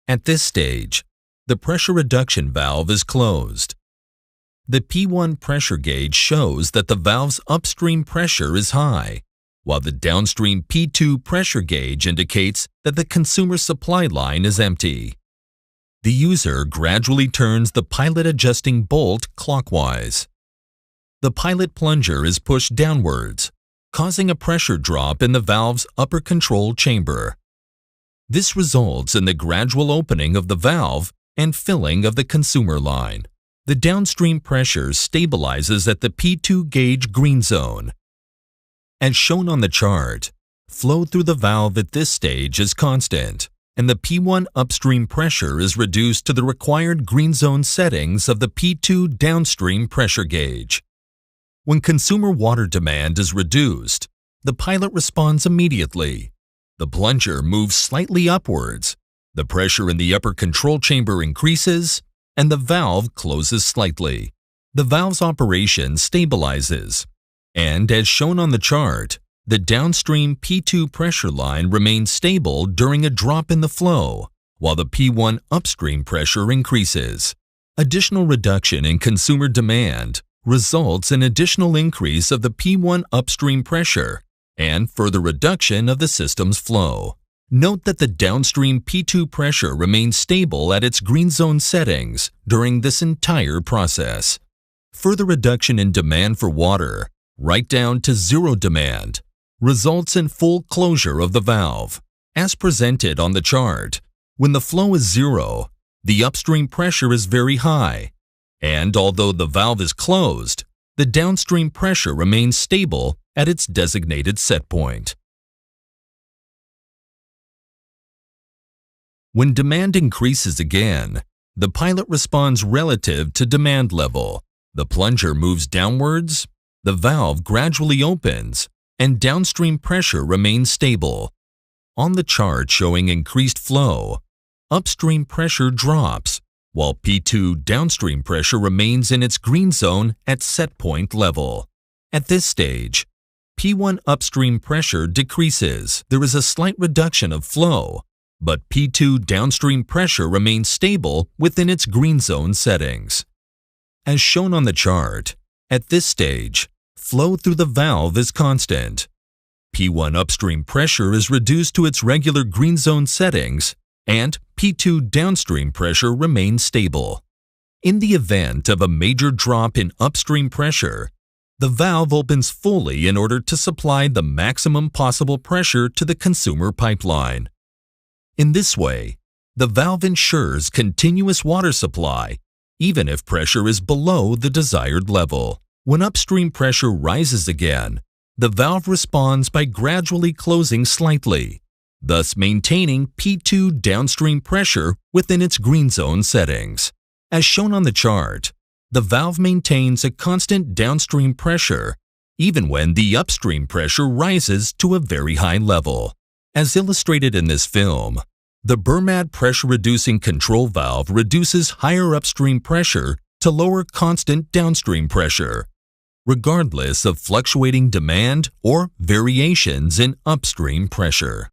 At this stage, the pressure reduction valve is closed. The P1 pressure gauge shows that the valve's upstream pressure is high, while the downstream P2 pressure gauge indicates that the consumer supply line is empty. The user gradually turns the pilot adjusting bolt clockwise. The pilot plunger is pushed downwards, causing a pressure drop in the valve's upper control chamber. This results in the gradual opening of the valve and filling of the consumer line. The downstream pressure stabilizes at the P2 gauge green zone. As shown on the chart, flow through the valve at this stage is constant, and the P1 upstream pressure is reduced to the required green zone settings of the P2 downstream pressure gauge. When consumer water demand is reduced, the pilot responds immediately. The plunger moves slightly upwards, the pressure in the upper control chamber increases, and the valve closes slightly. The valve's operation stabilizes, and as shown on the chart, the downstream P2 pressure line remains stable during a drop in the flow, while the P1 upstream pressure increases. Additional reduction in consumer demand results in additional increase of the P1 upstream pressure and further reduction of the system's flow. Note that the downstream P2 pressure remains stable at its green zone settings during this entire process. Further reduction in demand for water, right down to zero demand, results in full closure of the valve. As presented on the chart, when the flow is zero, the upstream pressure is very high, and although the valve is closed, the downstream pressure remains stable at its designated set point. When demand increases again, the pilot responds relative to demand level. The plunger moves downwards, the valve gradually opens, and downstream pressure remains stable. On the chart showing increased flow, upstream pressure drops, while P2 downstream pressure remains in its green zone at set point level. At this stage, P1 upstream pressure decreases. There is a slight reduction of flow, but P2 downstream pressure remains stable within its green zone settings. As shown on the chart, at this stage, flow through the valve is constant. P1 upstream pressure is reduced to its regular green zone settings, and P2 downstream pressure remains stable. In the event of a major drop in upstream pressure, the valve opens fully in order to supply the maximum possible pressure to the consumer pipeline. In this way, the valve ensures continuous water supply, even if pressure is below the desired level. When upstream pressure rises again, the valve responds by gradually closing slightly, thus maintaining P2 downstream pressure within its green zone settings. As shown on the chart, the valve maintains a constant downstream pressure, even when the upstream pressure rises to a very high level. As illustrated in this film, the Bermad pressure-reducing control valve reduces higher upstream pressure to lower constant downstream pressure, regardless of fluctuating demand or variations in upstream pressure.